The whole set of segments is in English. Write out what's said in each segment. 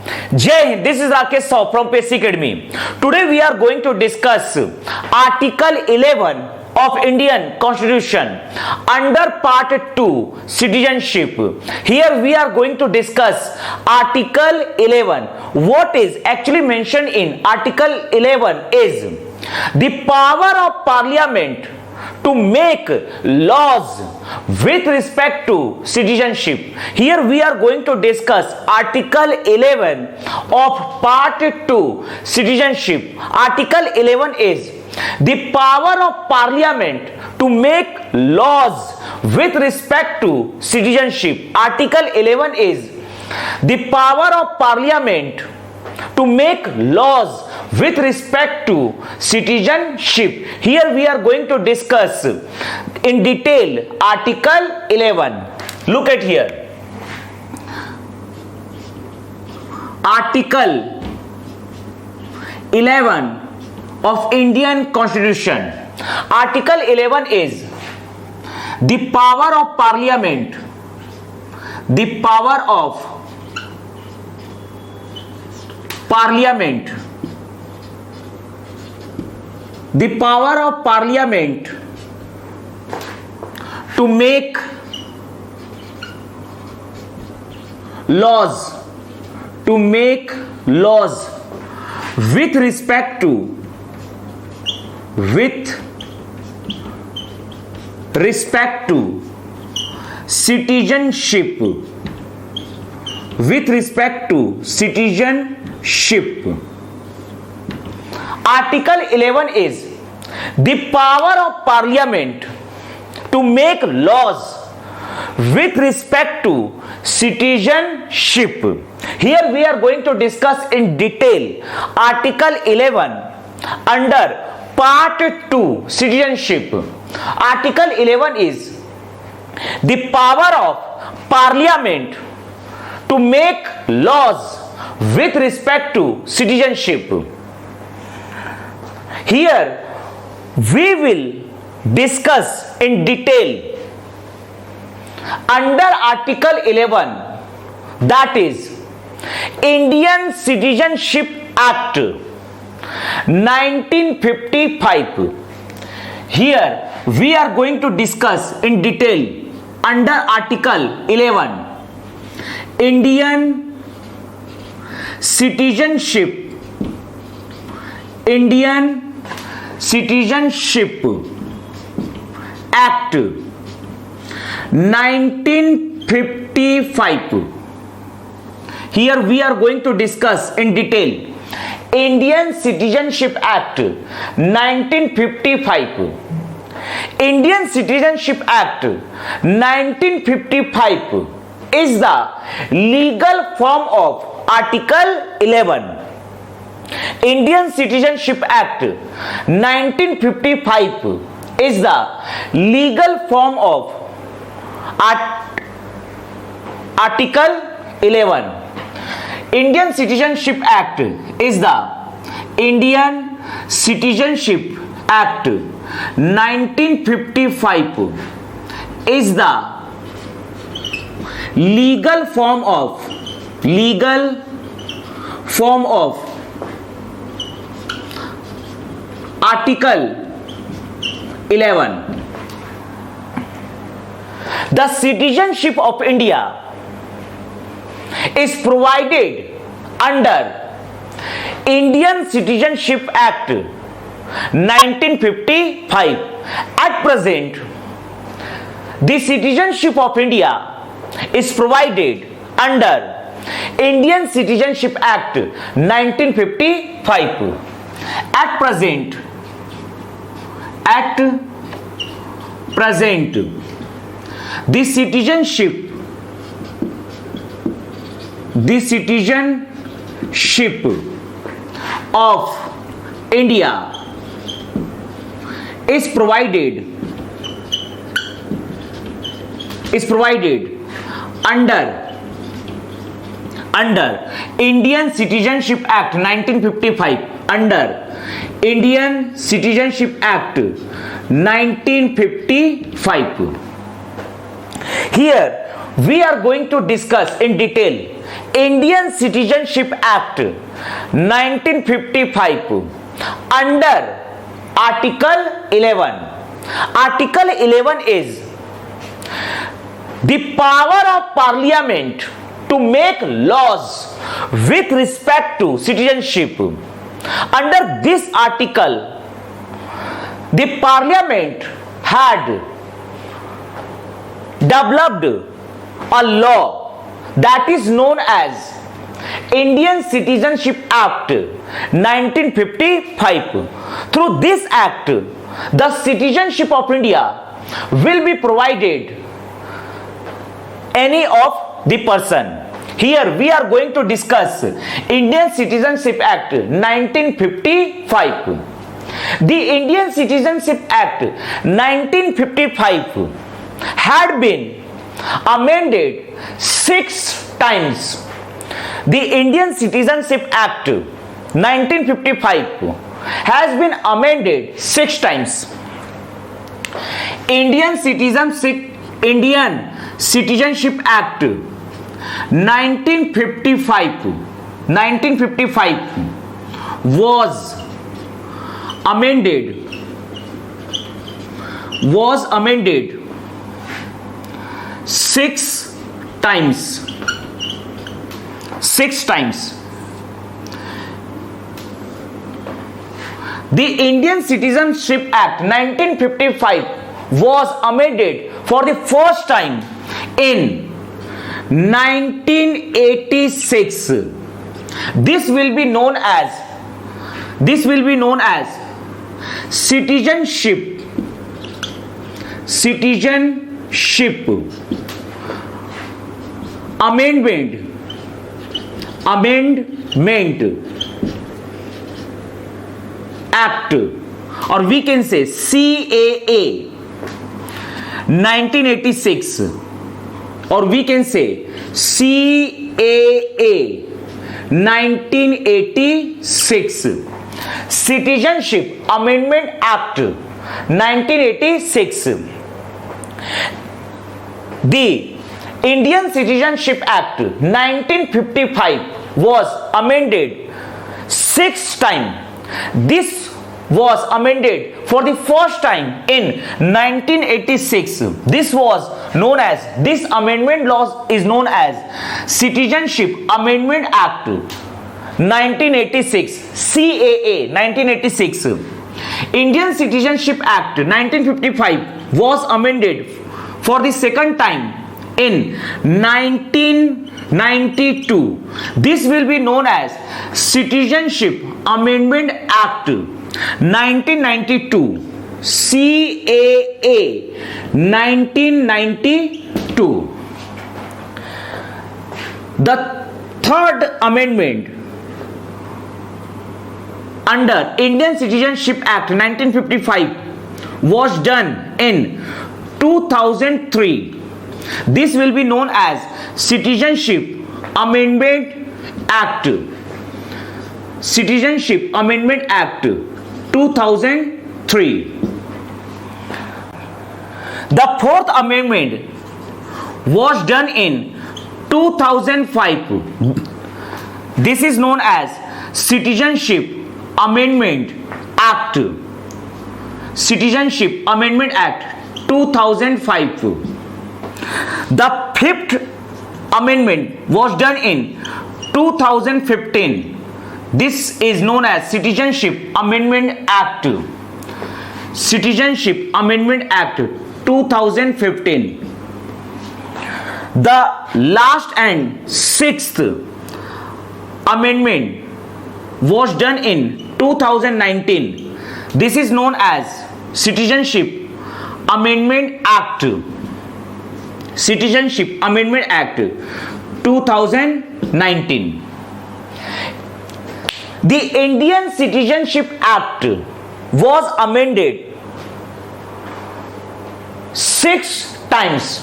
Jai Hind, this is Rakesh Saw from PSC Academy. Today we are going to discuss Article 11 of Indian Constitution under Part 2 Citizenship. Here we are going to discuss Article 11. What is actually mentioned in Article 11 is the power of Parliament to make laws with respect to citizenship. Here we are going to discuss Article 11 of Part 2 Citizenship. Article 11 is the power of Parliament to make laws with respect to citizenship. Article 11 is the power of Parliament to make laws with respect to citizenship. Here we are going to discuss in detail Article 11. Look at here. Article 11 of Indian Constitution. Article 11 is the power of Parliament. The power of Parliament. The power of Parliament to make laws, with respect to citizenship, with respect to citizenship. Article 11 is the power of Parliament to make laws with respect to citizenship. Here we are going to discuss in detail Article 11 under Part 2 Citizenship. Article 11 is the power of Parliament to make laws with respect to citizenship. Here we will discuss in detail under Article 11, that is Indian Citizenship Act 1955. Here we are going to discuss in detail under Article 11 Indian Citizenship Act 1955. Here we are going to discuss in detail Indian Citizenship Act 1955. Indian Citizenship Act 1955 is the legal form of Article 11. Indian Citizenship Act 1955 is the legal form of Article 11. Indian Citizenship Act is the Indian Citizenship Act 1955 is the legal form of Article 11. The citizenship of India is provided under Indian Citizenship Act 1955. At present, the citizenship of India is provided under Indian Citizenship Act 1955. At present, the citizenship of India is provided under Indian Citizenship Act 1955. Under Indian Citizenship Act 1955. Here we are going to discuss in detail Indian Citizenship Act 1955 under Article 11. Article 11 is the power of Parliament to make laws with respect to citizenship. Under this article, the Parliament had developed a law that is known as Indian Citizenship Act 1955. Through this act, the citizenship of India will be provided any of the person. Here we are going to discuss Indian Citizenship Act 1955. The Indian Citizenship Act 1955 had been amended 6 times. The Indian Citizenship Act 1955 has been amended 6 times. Indian Citizenship Act 1955 was amended 6 times. 6 times. The Indian Citizenship Act 1955 was amended for the first time in 1986. This will be known as Citizenship Amendment Act, or we can say CAA 1986, or we can say CAA 1986, Citizenship Amendment Act 1986. The Indian Citizenship Act 1955 was amended 6 times. This was amended for the first time in 1986. This amendment law is known as Citizenship Amendment Act 1986, CAA 1986. Indian Citizenship Act 1955 was amended for the second time in 1992. This will be known as Citizenship Amendment Act 1992, CAA 1992. The third amendment under Indian Citizenship Act 1955 was done in 2003. This will be known as Citizenship Amendment Act 2003. The fourth amendment was done in 2005. This is known as Citizenship Amendment Act 2005. The fifth amendment was done in 2015. This is known as Citizenship Amendment Act 2015. The last and sixth amendment was done in 2019. This is known as Citizenship Amendment Act 2019. The Indian Citizenship Act was amended 6 times.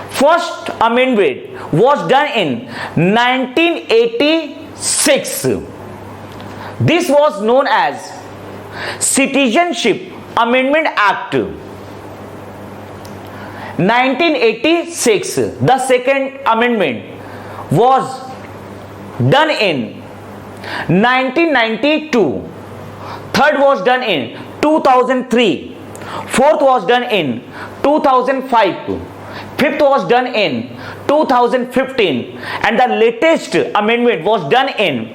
First amendment was done in 1986. This was known as Citizenship Amendment Act 1986. The second amendment was done in 1992, third was done in 2003, fourth was done in 2005, fifth was done in 2015, and the latest amendment was done in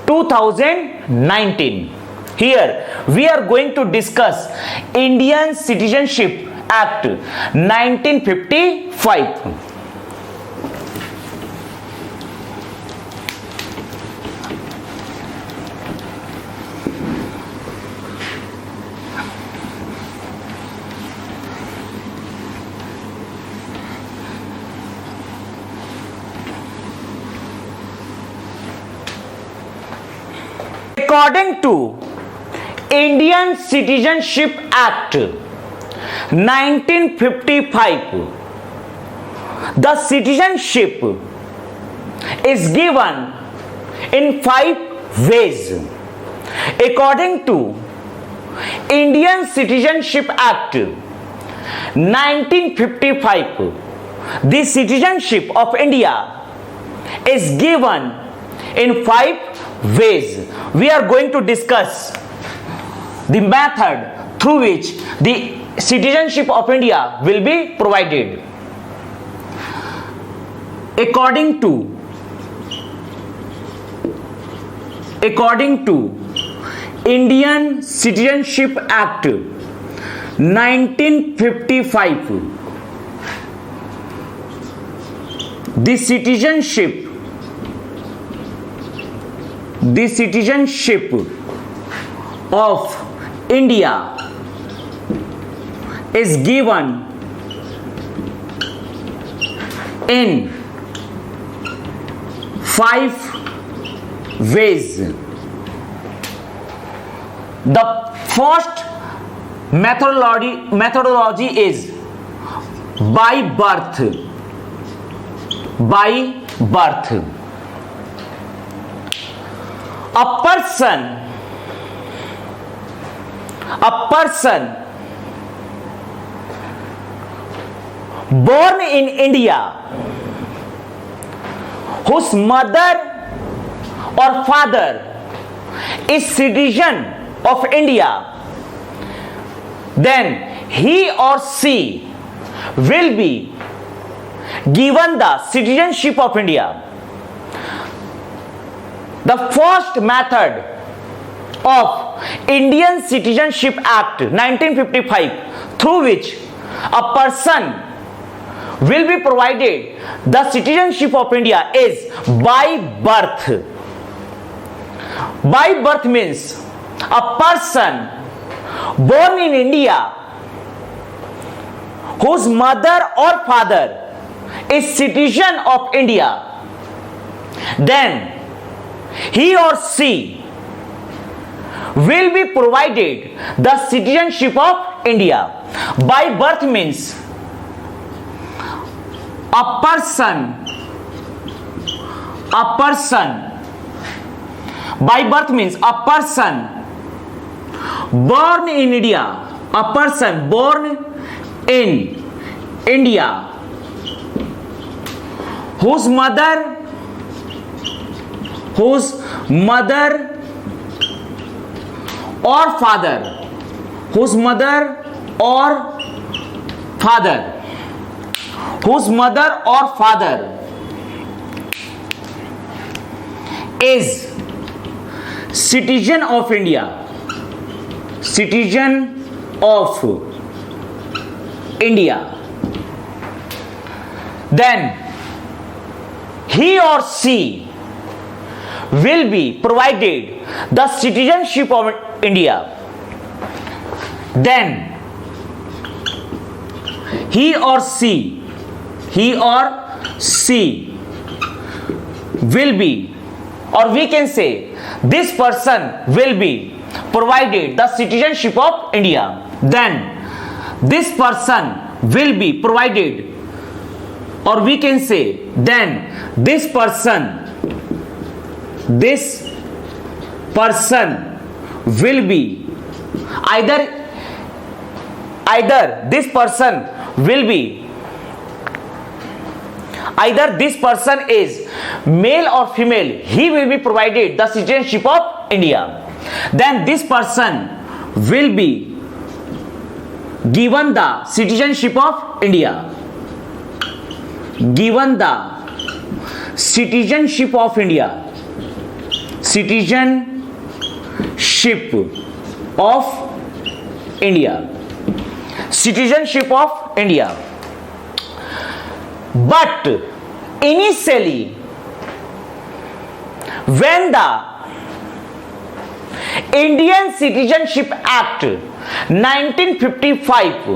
2019. Here we are going to discuss Indian Citizenship Act 1955. According to Indian Citizenship Act 1955, the citizenship is given in 5 ways. According to Indian Citizenship Act 1955, the citizenship of India is given in 5 ways. We are going to discuss the method through which the citizenship of India will be provided. According to Indian Citizenship Act 1955, the citizenship of India is given in 5 ways. The first methodology is by birth. A person born in India whose mother or father is citizen of India, then he or she will be given the citizenship of India. The first method of Indian Citizenship Act 1955 through which a person will be provided the citizenship of India is by birth. By birth means a person born in India whose mother or father is citizen of India, then he or she will be provided the citizenship of India. By birth means a person by birth means a person born in India, whose mother or father is citizen of India, then he or she will be provided the citizenship of India. Then he or she will be, or we can say this person will be provided the citizenship of India. Then this person will be provided, or we can say then this person will be either this person will be either this person is male or female, he will be provided the citizenship of India. Then this person will be given the citizenship of India. Given the citizenship of India. Citizenship of India. Citizenship of India. But initially, when the Indian Citizenship Act 1955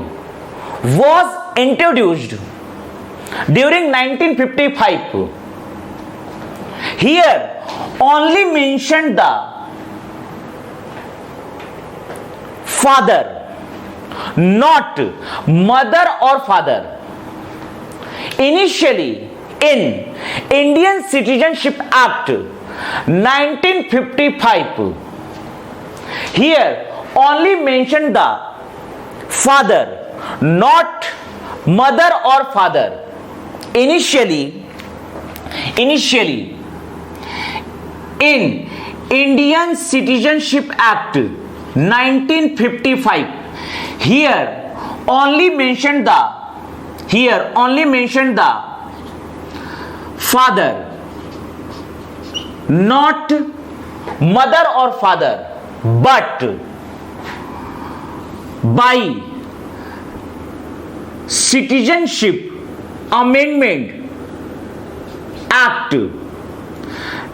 was introduced, during 1955, here only mentioned the father, not mother or father. Initially, in Indian Citizenship Act 1955, here only mentioned the father, not mother or father. Initially, in Indian Citizenship Act 1955, here only mentioned the father, not mother or father, but by Citizenship Amendment Act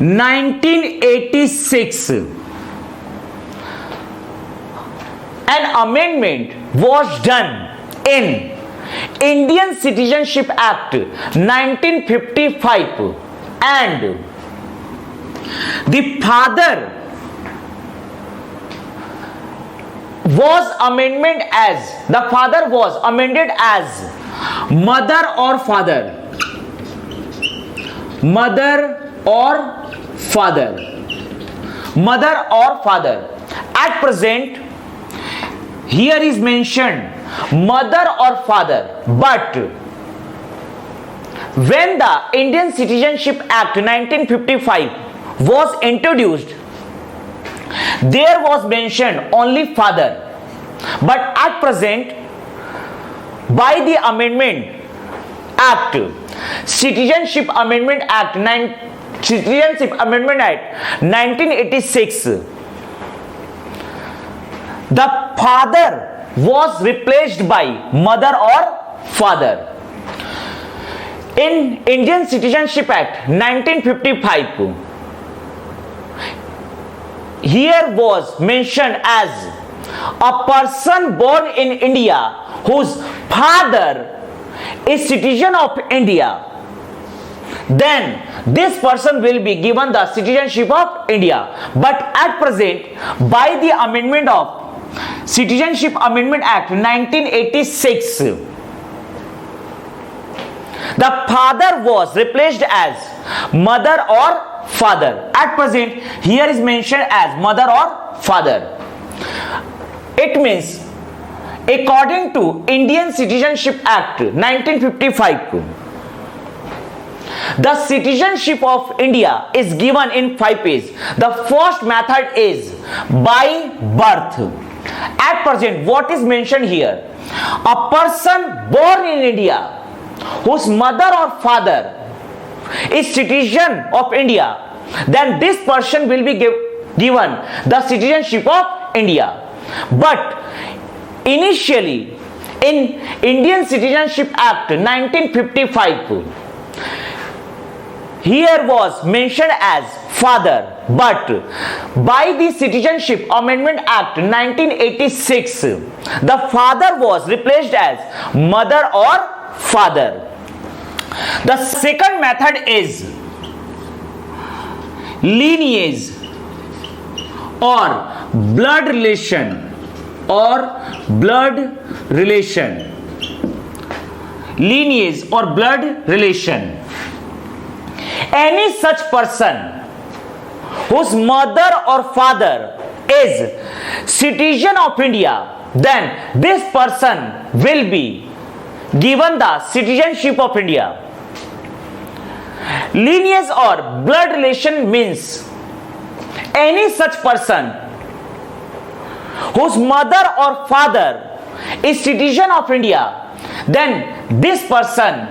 1986, an amendment was done in Indian Citizenship Act 1955, and the father was amended as mother or father. Mother or father. At present, here is mentioned mother or father, but when the Indian Citizenship Act 1955 was introduced, there was mentioned only father. But at present, by the Amendment Act, Citizenship Amendment Act 1986, the father was replaced by mother or father. In Indian Citizenship Act 1955, here was mentioned as a person born in India whose father is citizen of India, then this person will be given the citizenship of India. But at present, by the amendment of Citizenship Amendment Act 1986, the father was replaced as mother or father. At present, here is mentioned as mother or father. It means, according to Indian Citizenship Act 1955, the citizenship of India is given in 5 ways. The first method is by birth. At present, what is mentioned here? A person born in India whose mother or father is citizen of India, then this person will be given the citizenship of India. But initially, in Indian Citizenship Act 1955, here was mentioned as father, but by the Citizenship Amendment Act 1986, the father was replaced as mother or father. The second method is lineage or blood relation. Lineage or blood relation. Any such person whose mother or father is citizen of India, then this person will be given the citizenship of India. lineage or blood relation means any such person whose mother or father is citizen of India, then this person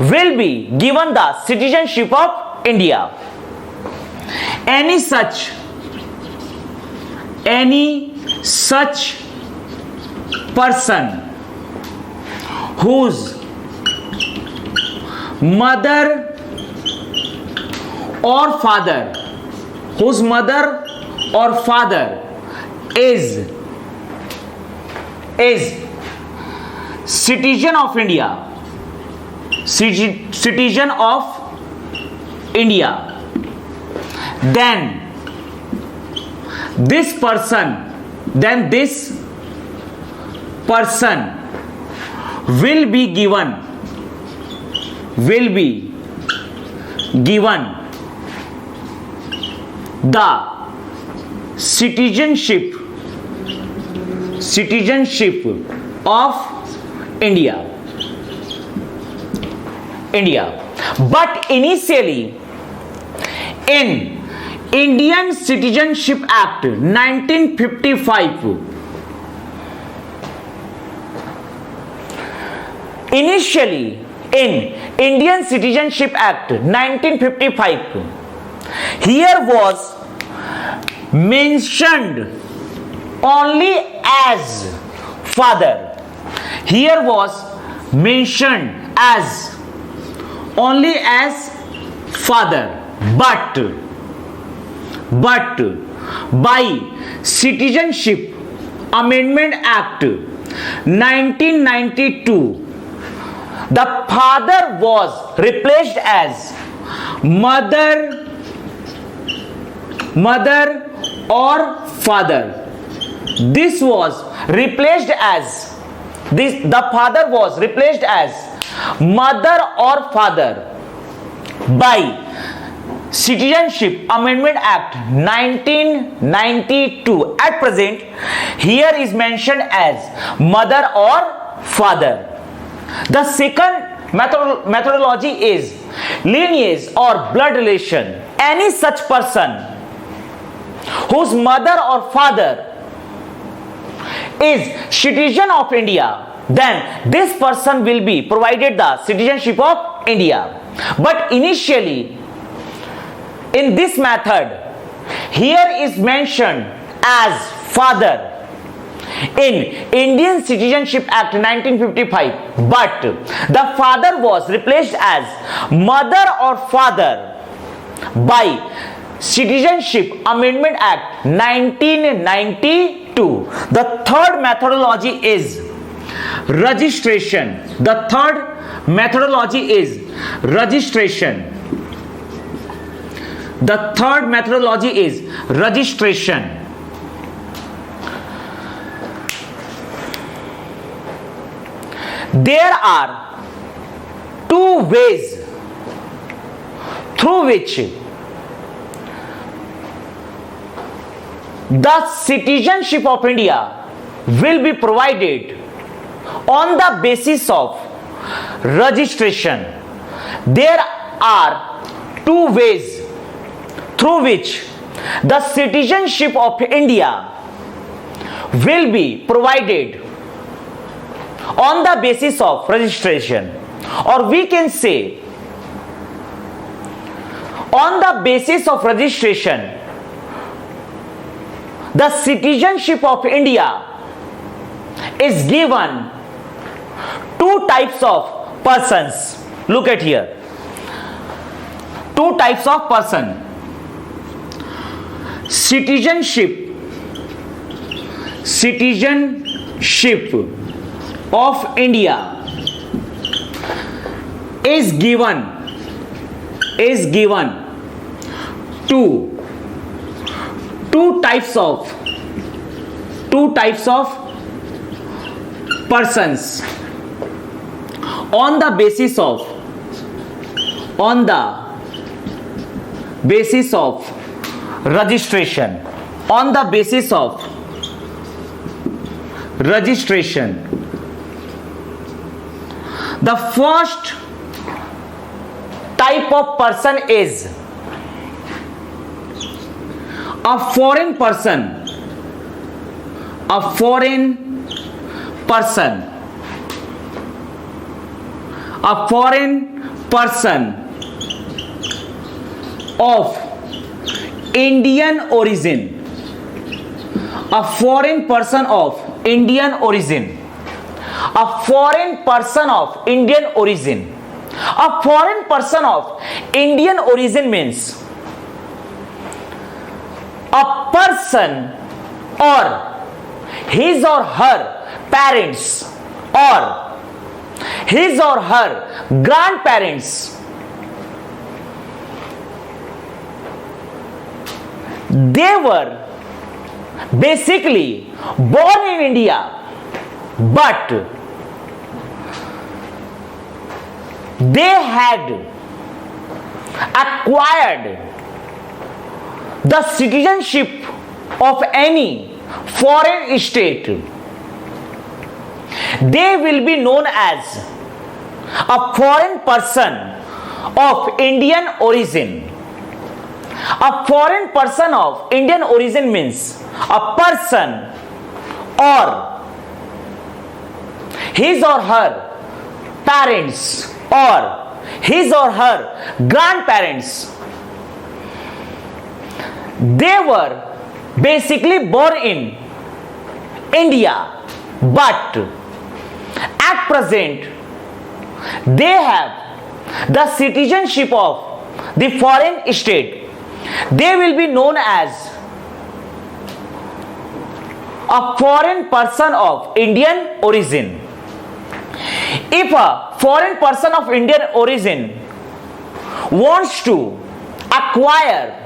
will be given the citizenship of India. Any such person whose mother or father is citizen of India, then this person will be given the citizenship of India. But initially, in Indian Citizenship Act 1955, here was mentioned only as father. But by Citizenship Amendment Act 1992, the father was replaced as mother or father. The father was replaced as mother or father by Citizenship Amendment Act 1992. At present, here is mentioned as mother or father. The second methodology is lineage or blood relation. Any such person whose mother or father is citizen of India, then this person will be provided the citizenship of India. But initially, in this method, here is mentioned as father in Indian Citizenship Act 1955, but the father was replaced as mother or father by Citizenship Amendment Act 1992. The third methodology is registration. There are two ways through which the citizenship of India will be provided on the basis of registration. There are two ways through which the citizenship of India will be provided on the basis of registration, or we can say on the basis of registration, the citizenship of India is given two types of persons. Look at here. Two types of person. Citizenship of India is given to two types of persons on the basis of registration. The type of person is a foreign person, a foreign person, a foreign person of Indian origin, a foreign person of Indian origin, a foreign person of Indian origin. A foreign person of Indian origin means a person or his or her parents or his or her grandparents, they were basically born in India, but they had acquired the citizenship of any foreign state. They will be known as a foreign person of Indian origin. A foreign person of Indian origin means a person or his or her parents or his or her grandparents. They were basically born in India, but at present they have the citizenship of the foreign state. They will be known as a foreign person of Indian origin. If a foreign person of Indian origin wants to acquire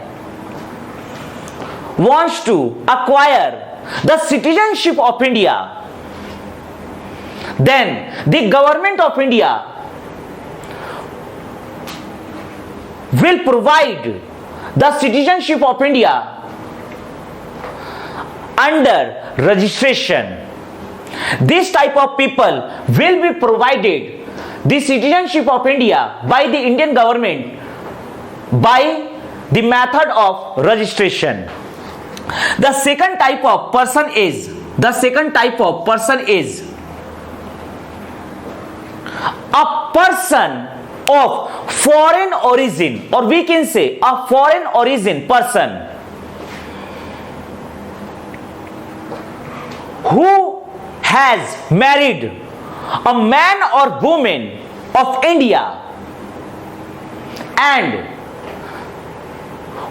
the citizenship of India, then the government of India will provide the citizenship of India under registration. This type of people will be provided the citizenship of India by the Indian government by the method of registration. The second type of person is a person of foreign origin, or we can say a foreign origin person who has married a man or woman of India and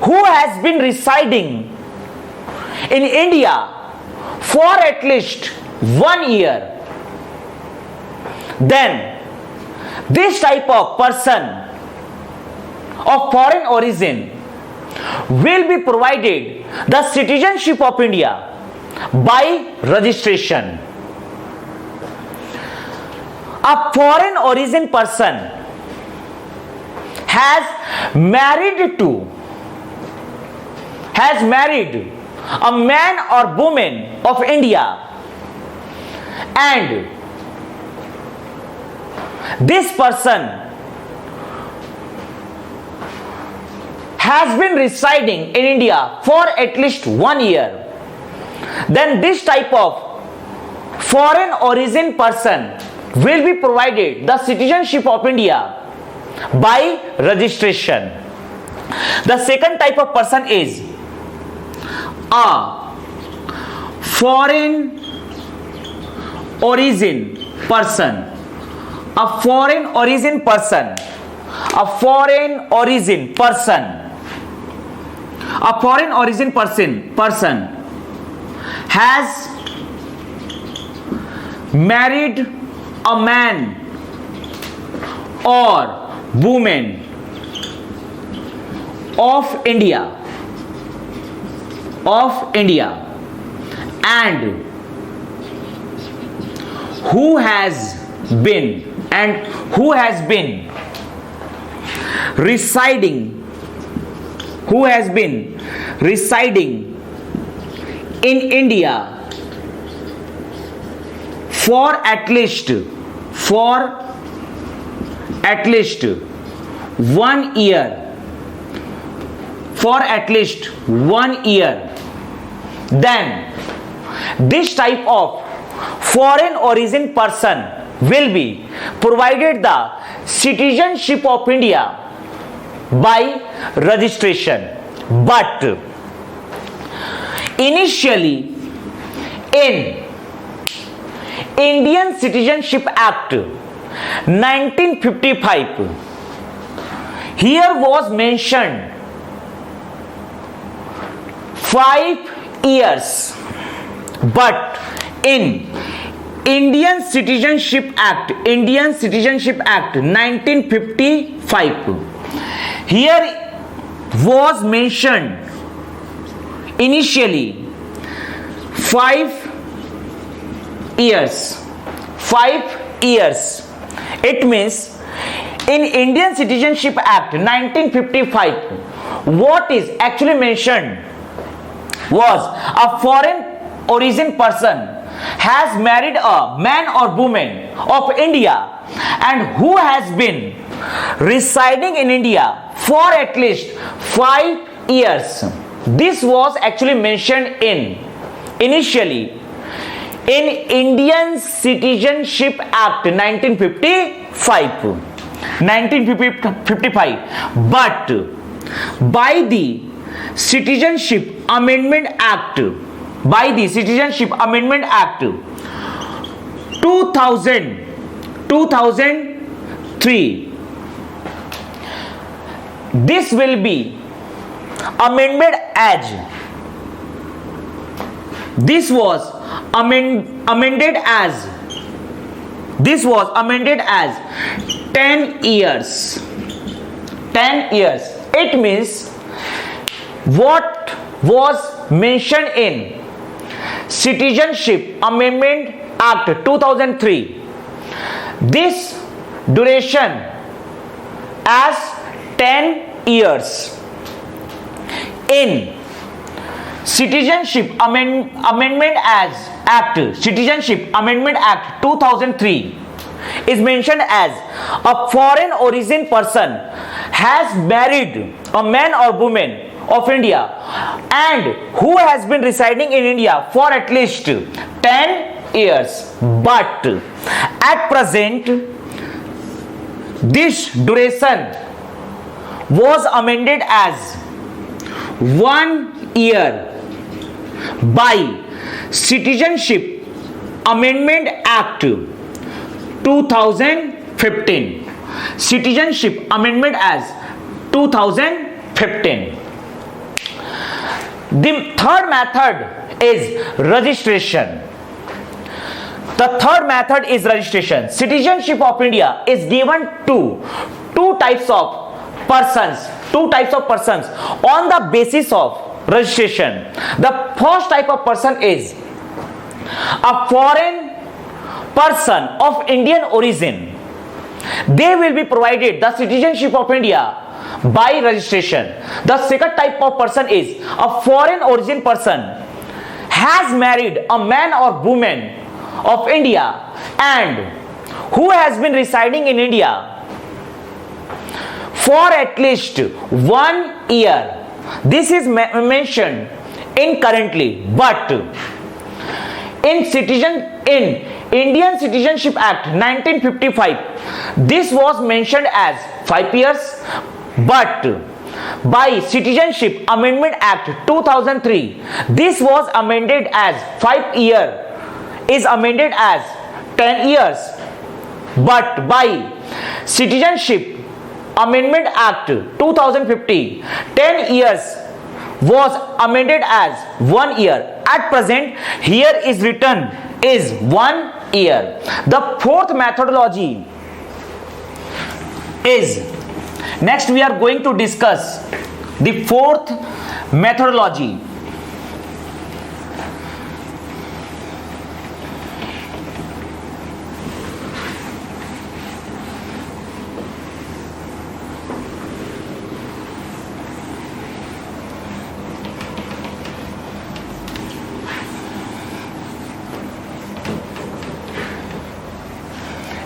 who has been residing in India for at least 1 year. Then this type of person of foreign origin will be provided the citizenship of India by registration. A foreign origin person has married a man or woman of India, and this person has been residing in India for at least 1 year. Then this type of foreign origin person will be provided the citizenship of India by registration. The second type of person is a foreign origin person. A foreign origin person. A foreign origin person. A foreign origin person has married a man or woman of India and who has been residing in India for at least 1 year, for at least 1 year, then this type of foreign origin person will be provided the citizenship of India by registration. But initially in Indian Citizenship Act 1955, here was mentioned 5 years, but in Indian Citizenship Act 1955, here was mentioned initially 5 years. It means in Indian Citizenship Act 1955, what is actually mentioned was a foreign origin person has married a man or woman of India and who has been residing in India for at least 5 years. This was actually mentioned initially in Indian Citizenship Act 1955. But by the Citizenship Amendment Act 2003, this will be amended as this was amended as 10 years. It means what was mentioned in Citizenship Amendment Act 2003, this duration as 10 years. In Citizenship Amendment Act 2003 is mentioned as a foreign origin person has married a man or woman of India and who has been residing in India for at least 10 years. But at present, this duration was amended as 1 year by Citizenship Amendment Act 2015. Citizenship Amendment as 2015. The third method is registration. Citizenship of India is given to two types of persons on the basis of registration. The first type of person is a foreign person of Indian origin. They will be provided the citizenship of India by registration. The second type of person is a foreign origin person has married a man or woman of India and who has been residing in India for at least 1 year. This is mentioned currently, but in Indian Citizenship Act 1955, this was mentioned as 5 years, but by Citizenship Amendment Act 2003, this was amended as 5 year is amended as 10 years, but by Citizenship Amendment Act 2015, 10 years was amended as 1 year. At present, here is written is 1 year. The fourth methodology is, next we are going to discuss the fourth methodology.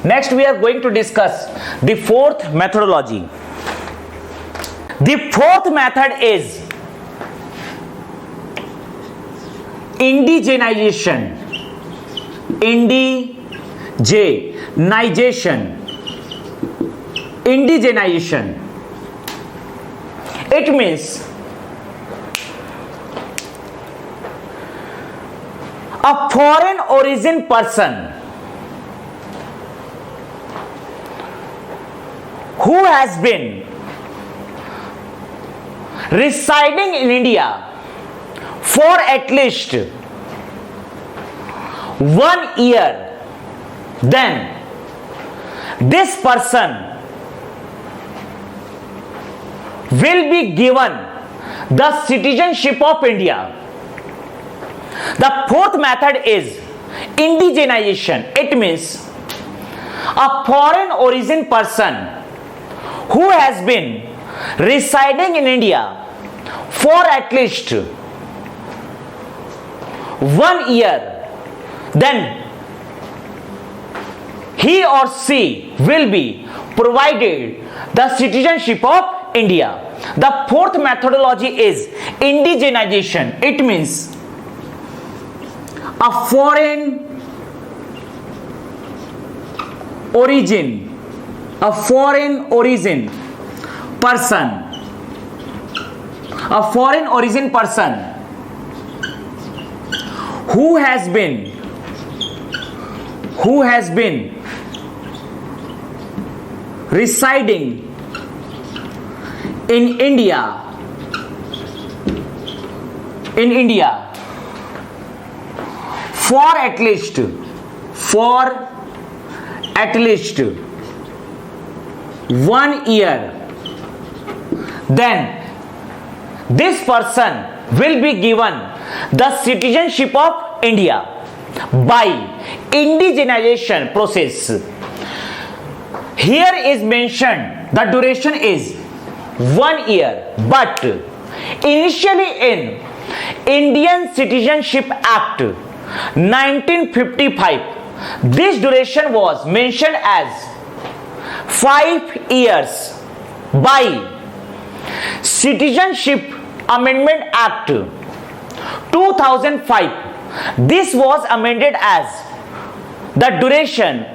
Next we are going to discuss the fourth methodology. The fourth method is indigenization. Indigenization. It means a foreign origin person who has been residing in India for at least 1 year, then this person will be given the citizenship of India. The fourth method is indigenization. It means a foreign origin person who has been residing in India for at least 1 year, then he or she will be provided the citizenship of India. The fourth methodology is indigenization. It means a foreign origin person who has been residing in India for at least 1 year, then this person will be given the citizenship of India by indigenization process. Here is mentioned the duration is 1 year, but initially in Indian Citizenship Act 1955, this duration was mentioned as 5 years. By Citizenship Amendment Act 2005, this was amended as the duration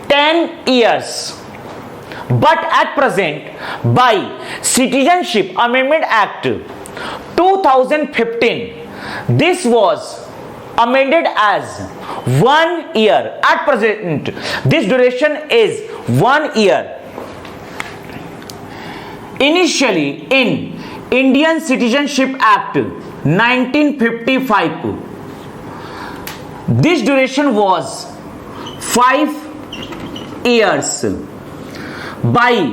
10 years. But at present, by Citizenship Amendment Act 2015, this was amended as 1 year. At present, this duration is 1 year. Initially in Indian Citizenship Act 1955, this duration was 5 years. By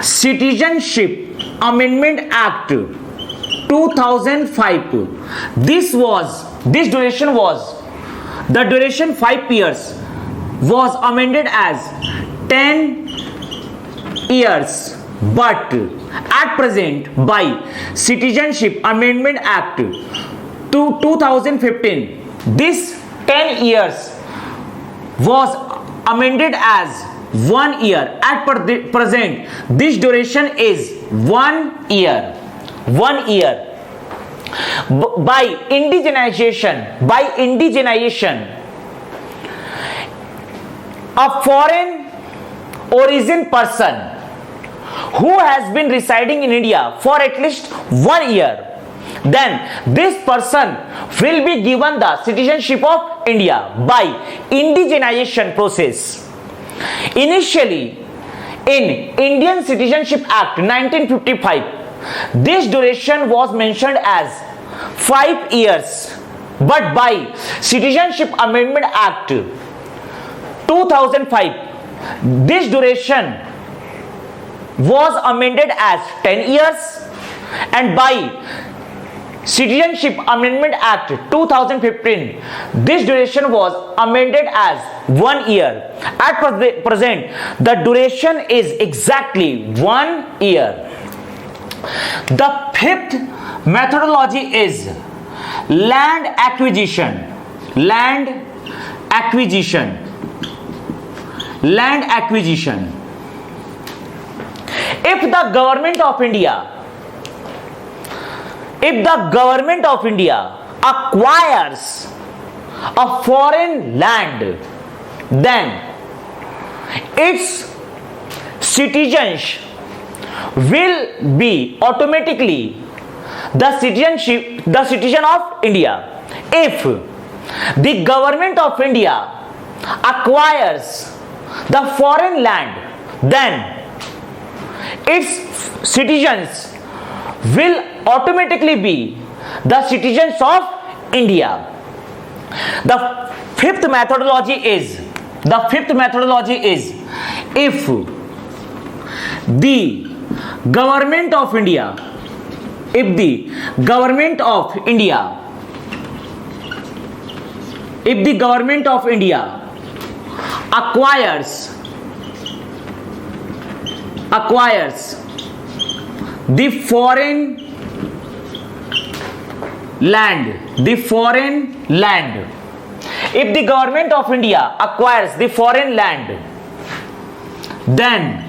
Citizenship Amendment Act 2005, this duration was, the duration 5 years was amended as 10 years. But at present, by Citizenship Amendment Act 2015, this 10 years was amended as 1 year. At present, this duration is 1 year. By indigenization, a foreign origin person who has been residing in India for at least 1 year, then this person will be given the citizenship of India by indigenization process. Initially in Indian Citizenship Act 1955, this duration was mentioned as 5 years, but by Citizenship Amendment Act 2005, this duration was amended as 10 years, and by Citizenship Amendment Act 2015, this duration was amended as 1 year. At present, the duration is exactly 1 year. The fifth methodology is land acquisition. if the government of India acquires a foreign land, then its citizens will be automatically the citizen of India. If the government of India acquires the foreign land, then its citizens will automatically be the citizens of India. The fifth methodology is if the government of India acquires the foreign land, if the government of India acquires the foreign land, then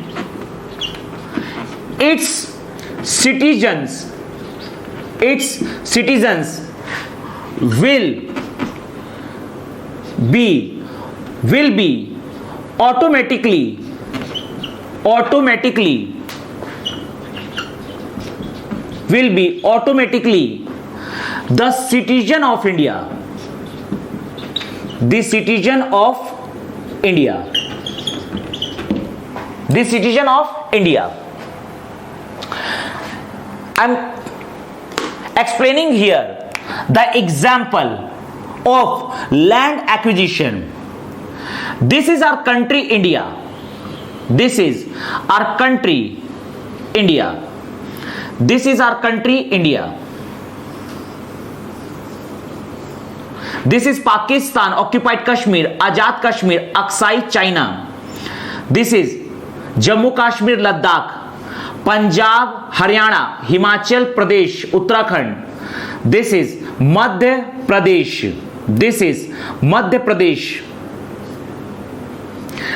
its citizens will be automatically the citizen of India. I'm explaining here the example of land acquisition. This is our country India. This is our country India. This is Pakistan, occupied Kashmir, Azad Kashmir, Aksai China. This is Jammu Kashmir, Ladakh, Punjab, Haryana, Himachal Pradesh, Uttarakhand. This is Madhya Pradesh.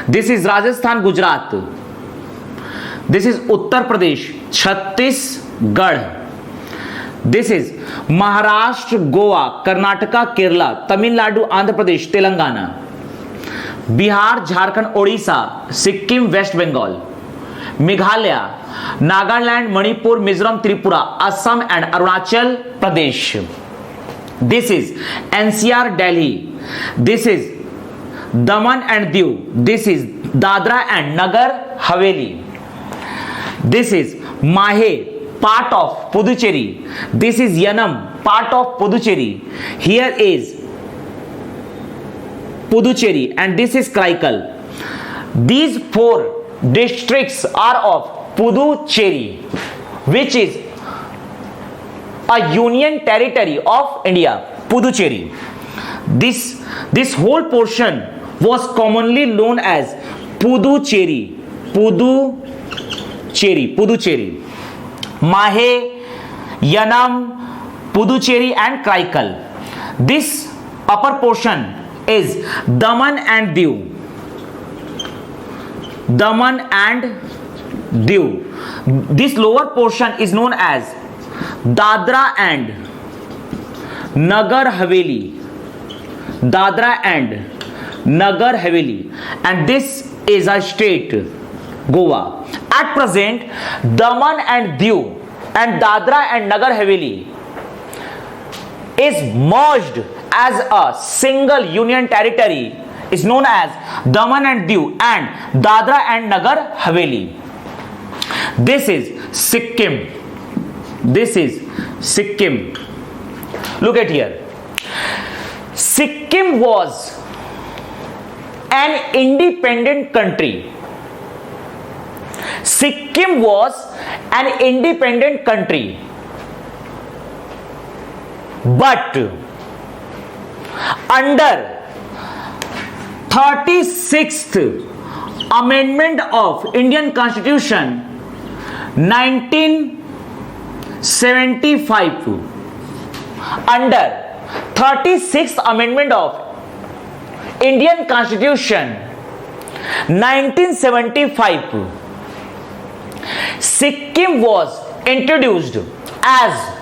This is Rajasthan, Gujarat. This is Uttar Pradesh, Chhattisgarh. This is Maharashtra, Goa, Karnataka, Kerala, Tamil Nadu, Andhra Pradesh, Telangana, Bihar, Jharkhand, Odisha, Sikkim, West Bengal, Meghalaya, Nagaland, Manipur, Mizoram, Tripura, Assam and Arunachal Pradesh. This is NCR, Delhi. This is Daman and Diu. This is Dadra and Nagar Haveli. This is Mahe, part of Puducherry. This is Yanam, part of Puducherry. Here is Puducherry and this is Kraikal. These 4 districts are of Puducherry, which is a union territory of India. Puducherry. This whole portion was commonly known as Puducherry. Mahe, Yanam, Puducherry and Kraikal. This upper portion is Daman and Diu. This lower portion is known as Dadra and Nagar Haveli. And this is a state, Goa. At present, Daman and Diu and Dadra and Nagar Haveli is merged as a single union territory, is known as Daman and Diu and Dadra and Nagar Haveli. This is Sikkim. Look at here. Sikkim was an independent country. But under 36th Amendment of Indian Constitution 1975, under 36th Amendment of Indian Constitution 1975, Sikkim was introduced as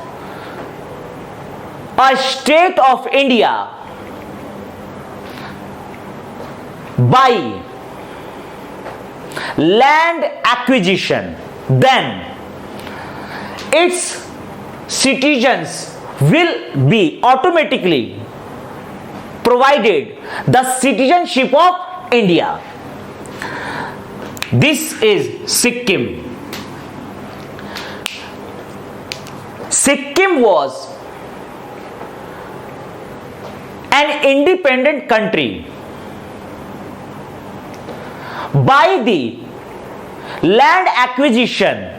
a state of India by land acquisition, then its citizens will be automatically provided the citizenship of India. This is Sikkim. Sikkim was an independent country by the land acquisition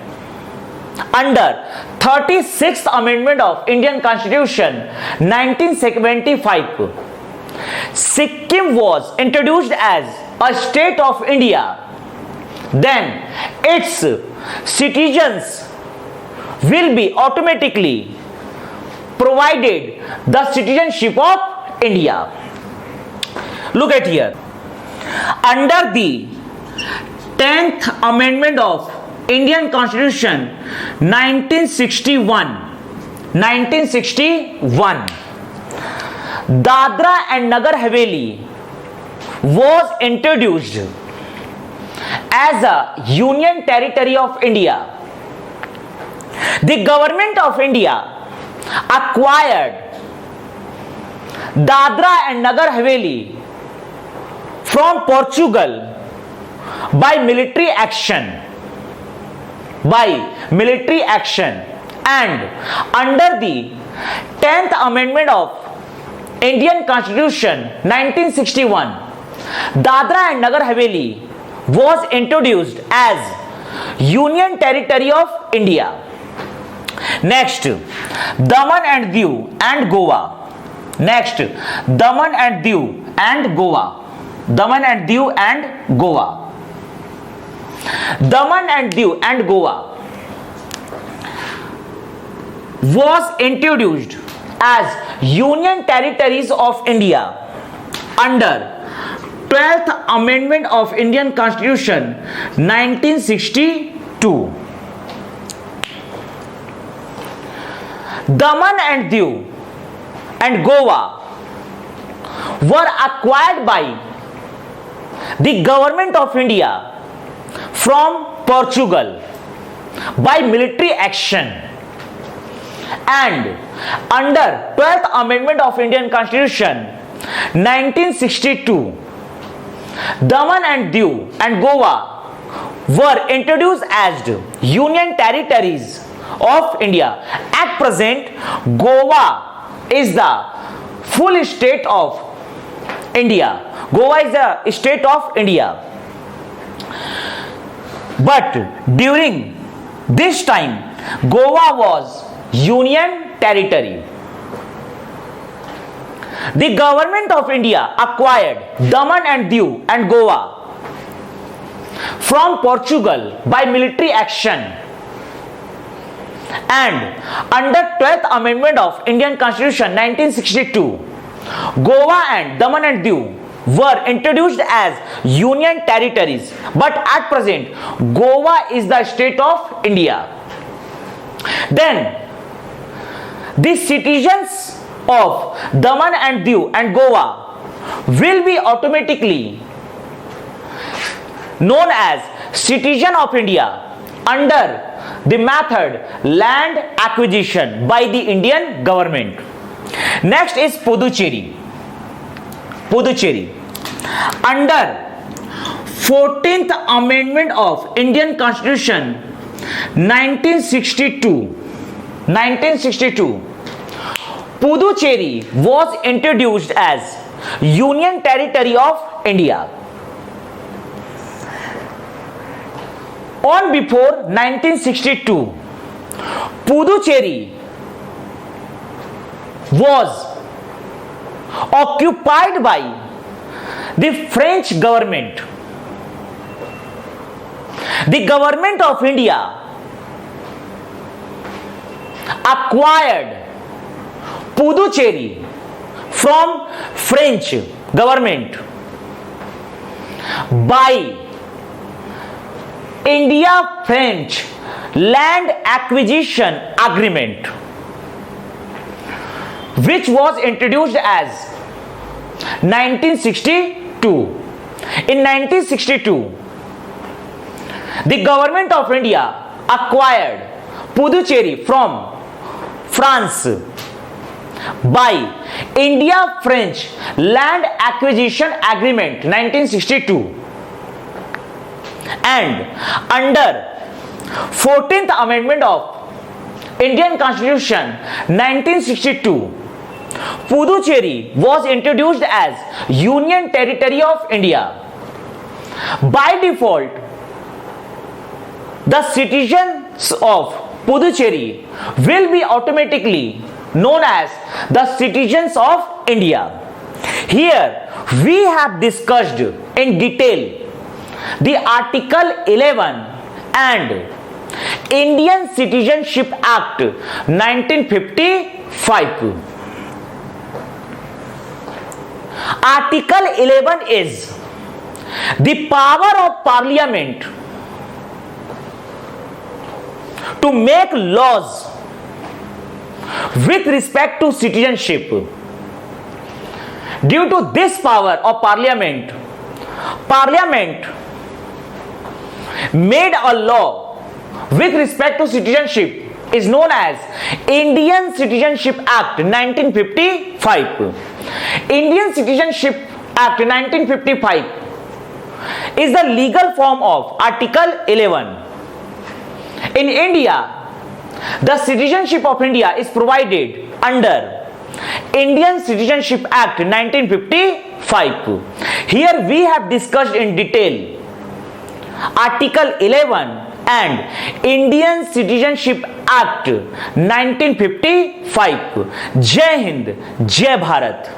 under 36th Amendment of Indian Constitution 1975. Sikkim was introduced as a state of India. Then its citizens will be automatically provided the citizenship of India. Look at here. Under the 10th Amendment of Indian Constitution 1961, Dadra and Nagar Haveli was introduced as a union territory of India. The government of India acquired Dadra and Nagar Haveli from Portugal by military action. And under the 10th Amendment of Indian Constitution 1961, Dadra and Nagar Haveli was introduced as Union Territory of India. Next, Daman and Diu and Goa. Daman and Diu and Goa was introduced as Union Territories of India under 12th Amendment of Indian Constitution 1962. Daman and Diu and Goa were acquired by the government of India from Portugal by military action, and under 12th Amendment of Indian Constitution 1962, Daman and Diu and Goa were introduced as Union Territories of India. At present, Goa is the full state of India. Goa is the state of India. But during this time, Goa was Union Territory. The government of India acquired Daman and Diu and Goa from Portugal by military action, and under 12th Amendment of Indian Constitution 1962, Goa and Daman and Diu were introduced as Union Territories. But at present, Goa is the state of India. Then the citizens of Daman and Diu and Goa will be automatically known as citizen of India under the method land acquisition by the Indian government. Next is Puducherry. Under 14th Amendment of Indian Constitution 1962, Puducherry was introduced as Union Territory of India. On before 1962, Puducherry was occupied by the French government. The government of India acquired Puducherry from French government by India-French Land Acquisition Agreement, which was introduced as 1962. In 1962, the government of India acquired Puducherry from France by India-French Land Acquisition Agreement 1962, and under 14th Amendment of Indian Constitution 1962, Puducherry was introduced as Union Territory of India. By default, the citizens of Puducherry will be automatically known as the citizens of India. Here we have discussed in detail the Article 11 and Indian Citizenship Act 1955. Article 11 is the power of Parliament to make laws with respect to citizenship. Due to this power of Parliament, Parliament made a law with respect to citizenship is known as Indian Citizenship Act 1955. Indian Citizenship Act 1955 is the legal form of Article 11. In India, the citizenship of India is provided under Indian Citizenship Act 1955. Here we have discussed in detail Article 11 and Indian Citizenship Act 1955. Jai Hind, Jai Bharat.